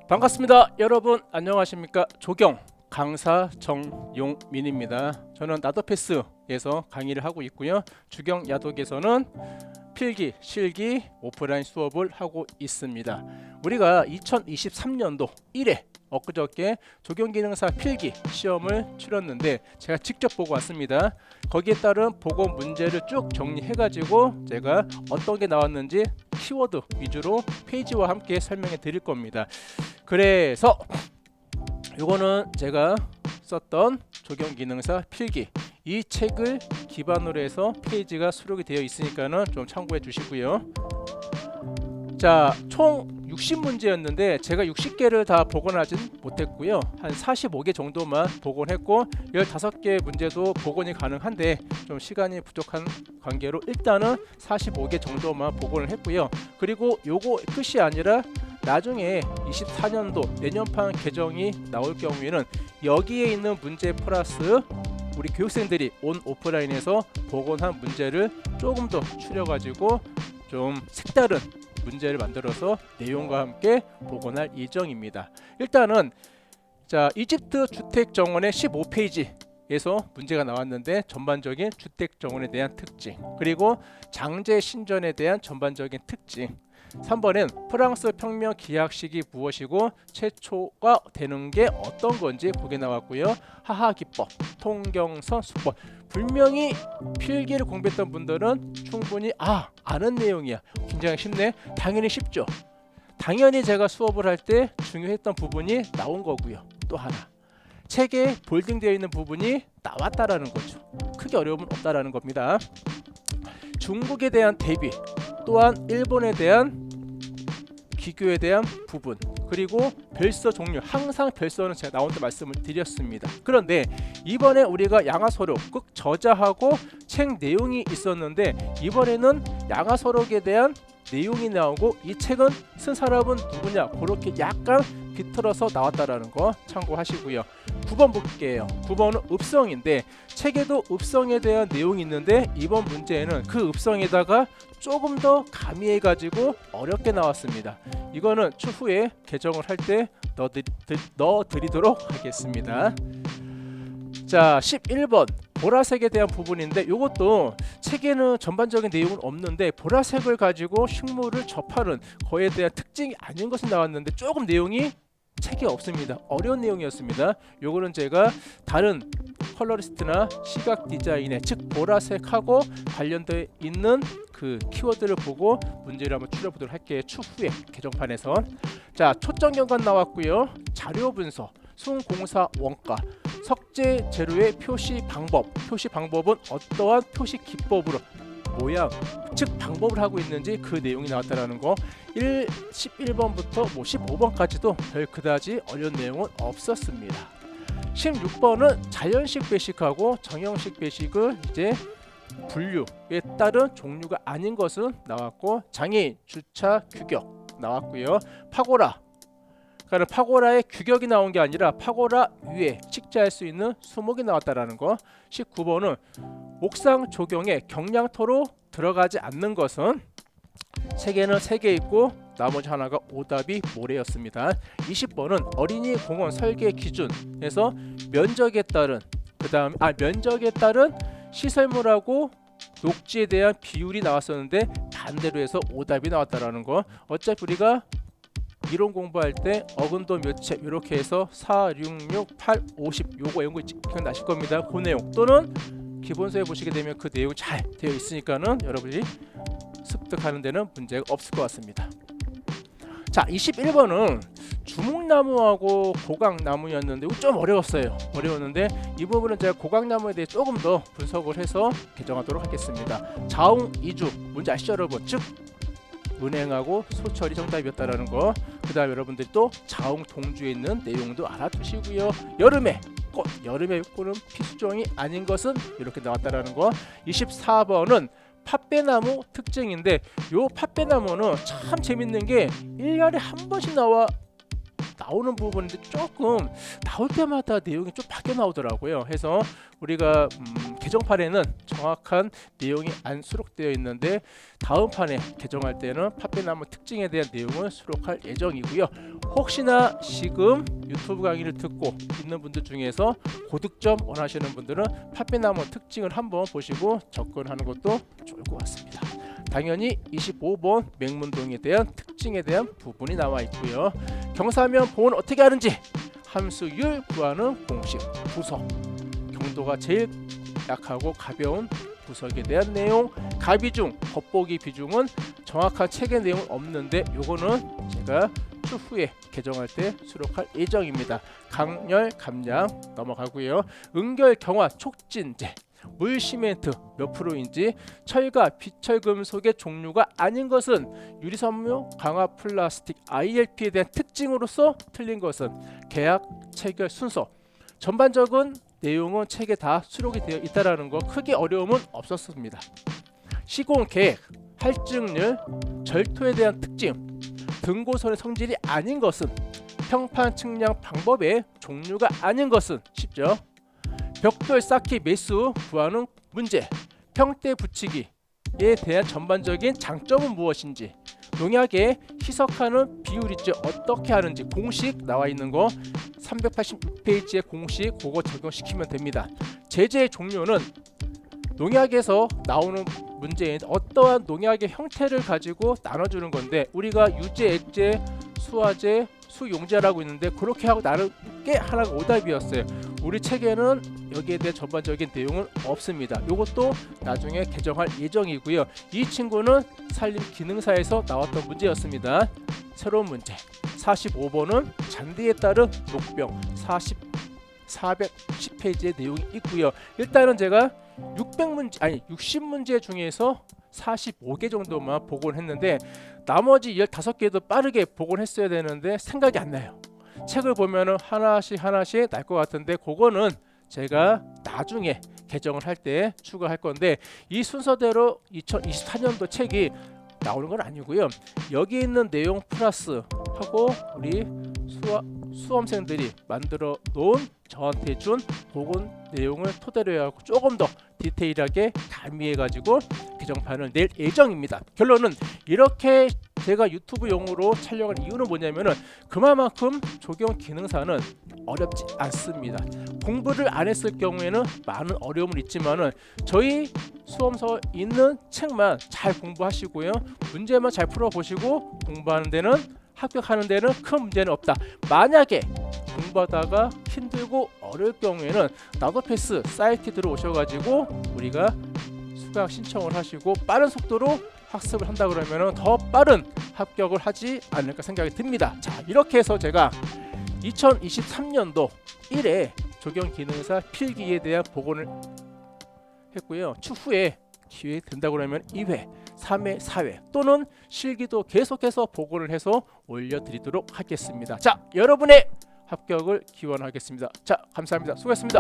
반갑습니다. 여러분 안녕하십니까? 조경 강사 정용민입니다. 저는 나더패스에서 강의를 하고 있고요. 주경 야독에서는 필기, 실기, 오프라인 수업을 하고 있습니다. 우리가 2023년도 1회 엊그저께 조경기능사 필기 시험을 치렀는데 제가 직접 보고 왔습니다. 거기에 따른 보고 문제를 쭉 정리해가지고 제가 어떤 게 나왔는지 키워드 위주로 페이지와 함께 설명해 드릴 겁니다. 그래서 이거는 제가 썼던 조경기능사 필기 이 책을 기반으로 해서 페이지가 수록이 되어 있으니까는 좀 참고해 주시고요. 자, 총 60문제였는데 제가 60개를 다 복원하진 못했고요. 한 45개 정도만 복원했고 15개 문제도 복원이 가능한데 좀 시간이 부족한 관계로 일단은 45개 정도만 복원을 했고요. 그리고 요거 끝이 아니라 나중에 24년도 내년판 개정이 나올 경우에는 여기에 있는 문제 플러스 우리 교육생들이 온 오프라인에서 복원한 문제를 조금 더 추려가지고 좀 색다른 문제를 만들어서 내용과 함께 복원할 예정입니다. 일단은 자, 이집트 주택 정원의 15페이지에서 문제가 나왔는데 전반적인 주택 정원에 대한 특징, 그리고 장제 신전에 대한 전반적인 특징. 3번엔 프랑스 혁명 기약식이 무엇이고 최초가 되는 게 어떤 건지 보게 나왔고요. 하하기법, 통경선, 수법. 분명히 필기를 공부했던 분들은 충분히 아는 내용이야. 굉장히 쉽네. 당연히 쉽죠. 당연히 제가 수업을 할 때 중요했던 부분이 나온 거고요. 또 하나, 책에 볼딩되어 있는 부분이 나왔다라는 거죠. 크게 어려움은 없다라는 겁니다. 중국에 대한 대비, 또한 일본에 대한 기교에 대한 부분, 그리고 별서 종류, 항상 별서는 제가 나온 때 말씀을 드렸습니다. 그런데 이번에 우리가 양화서록 저자하고 책 내용이 있었는데 이번에는 양화서록에 대한 내용이 나오고 이 책은 쓴 사람은 누구냐, 그렇게 약간 비틀어서 나왔다라는 거 참고하시고요. 9번 볼게요. 9번은 읍성인데 책에도 읍성에 대한 내용이 있는데 이번 문제에는 그 읍성에다가 조금 더 가미해 가지고 어렵게 나왔습니다. 이거는 추후에 개정을 할 때 넣어드리도록 하겠습니다. 자, 11번 보라색에 대한 부분인데 이것도 책에는 전반적인 내용은 없는데 보라색을 가지고 식물을 접하는 거에 대한 특징이 아닌 것이 나왔는데 조금 내용이 책에 없습니다. 어려운 내용이었습니다. 요거는 제가 다른 컬러리스트나 시각 디자인에, 즉 보라색하고 관련되어 있는 그 키워드를 보고 문제를 한번 추려보도록 할게요. 추후에 개정판에서. 자, 초점 연관 나왔고요. 자료 분석, 수공사 원가, 석재 재료의 표시 방법. 표시 방법은 어떠한 표시 기법으로 모양, 즉 방법을 하고 있는지 그 내용이 나왔다라는 거. 11번부터 15번까지도 별 그다지 어려운 내용은 없었습니다. 16번은 자연식 배식하고 정형식 배식을 이제 분류에 따른 종류가 아닌 것은 나왔고, 장애인 주차 규격 나왔고요. 파고라, 그러니까 파고라의 규격이 나온 게 아니라 파고라 위에 식재할 수 있는 수목이 나왔다라는 거. 19번은 옥상 조경에 경량토로 들어가지 않는 것은 책에는 3개 있고 나머지 하나가 오답이 모래였습니다. 20번은 어린이 공원 설계 기준에서 면적에 따른 면적에 따른 시설물하고 녹지에 대한 비율이 나왔었는데 반대로 해서 오답이 나왔다라는 거. 어차피 우리가 이론 공부할 때 어근도 묘체 이렇게 해서 4, 6, 6, 8, 50 요거 연구 기억나실 겁니다. 그 내용 또는 기본서에 보시게 되면 그 내용이 잘 되어 있으니까는 여러분이 습득하는 데는 문제가 없을 것 같습니다. 자, 21번은 주목나무하고 고각나무였는데 이거 좀 어려웠는데 이 부분은 제가 고각나무에 대해 조금 더 분석을 해서 개정하도록 하겠습니다. 자웅 이주 뭔지 아시죠 여러분? 즉 은행하고 소철이 정답이었다라는 거. 그 다음에 여러분들이 또 자웅 동주에 있는 내용도 알아두시고요. 여름의 꽃은 피수종이 아닌 것은 이렇게 나왔다라는 거. 24번은 팥배나무 특징인데 요 팥배나무는 참 재밌는 게 1년에 한 번씩 나와 나오는 부분인데 조금 나올 때마다 내용이 좀 바뀌어 나오더라고요. 해서 우리가 개정판에는 정확한 내용이 안 수록되어 있는데 다음 판에 개정할 때는 팥배나무 특징에 대한 내용을 수록할 예정이고요. 혹시나 지금 유튜브 강의를 듣고 있는 분들 중에서 고득점 원하시는 분들은 팥배나무 특징을 한번 보시고 접근하는 것도 좋을 것 같습니다. 당연히 25번 맹문동에 대한 특징에 대한 부분이 나와 있고요. 경사면 보호는 어떻게 하는지 함수율 구하는 공식, 부석, 경도가 제일 약하고 가벼운 부석에 대한 내용, 가비중, 겉보기 비중은 정확한 책의 내용은 없는데 요거는 제가 추후에 개정할 때 수록할 예정입니다. 강렬, 감량 넘어가고요. 응결, 경화, 촉진제, 물 시멘트 몇 프로인지, 철과 비철금속의 종류가 아닌 것은, 유리섬유, 강화 플라스틱, ILP에 대한 특징으로서 틀린 것은, 계약 체결 순서, 전반적인 내용은 책에 다 수록이 되어 있다라는 거 크게 어려움은 없었습니다. 시공 계획, 할증률, 절토에 대한 특징, 등고선의 성질이 아닌 것은, 평판 측량 방법의 종류가 아닌 것은 쉽죠. 벽돌 쌓기 매수 구하는 문제, 평대 붙이기에 대한 전반적인 장점은 무엇인지, 농약에 희석하는 비율 있죠, 어떻게 하는지 공식 나와 있는 거 386페이지의 공식 그거 적용시키면 됩니다. 제재의 종류는 농약에서 나오는 문제인 어떠한 농약의 형태를 가지고 나눠주는 건데, 우리가 유제, 액제, 수화제, 수용제라고 있는데 그렇게 하고 나눈 게 하나가 오답이었어요. 우리 책에는 여기에 대한 전반적인 내용은 없습니다. 이것도 나중에 개정할 예정이고요. 이 친구는 산림 기능사에서 나왔던 문제였습니다. 새로운 문제 45번은 잔디에 따른 녹병 410페이지의 내용이 있고요. 일단은 제가 60문제 중에서 45개 정도만 복원을 했는데 나머지 15개도 빠르게 복원했어야 되는데 생각이 안 나요. 책을 보면은 하나씩 날 것 같은데 그거는 제가 나중에 개정을 할 때 추가할 건데, 이 순서대로 2024년도 책이 나오는 건 아니고요. 여기 있는 내용 플러스 하고 우리 수험생들이 만들어 놓은 저한테 준 복원 내용을 토대로 해갖고 조금 더 디테일하게 가미해 가지고 개정판을 낼 예정입니다. 결론은 이렇게 제가 유튜브용으로 촬영한 이유는 뭐냐면은 그만큼 조경 기능사는 어렵지 않습니다. 공부를 안 했을 경우에는 많은 어려움은 있지만은 저희 수험서 있는 책만 잘 공부하시고요, 문제만 잘 풀어보시고 공부하는 데는, 합격하는 데는 큰 문제는 없다. 만약에 공부하다가 힘들고 어려울 경우에는 나도패스 사이트 들어오셔가지고 우리가 수강 신청을 하시고 빠른 속도로 학습을 한다 그러면 더 빠른 합격을 하지 않을까 생각이 듭니다. 자, 이렇게 해서 제가 2023년도 1회 조경기능사 필기에 대한 복원을 했고요. 추후에 기회 된다 그러면 2회, 3회, 4회 또는 실기도 계속해서 복원을 해서 올려드리도록 하겠습니다. 자, 여러분의 합격을 기원하겠습니다. 자, 감사합니다. 수고했습니다.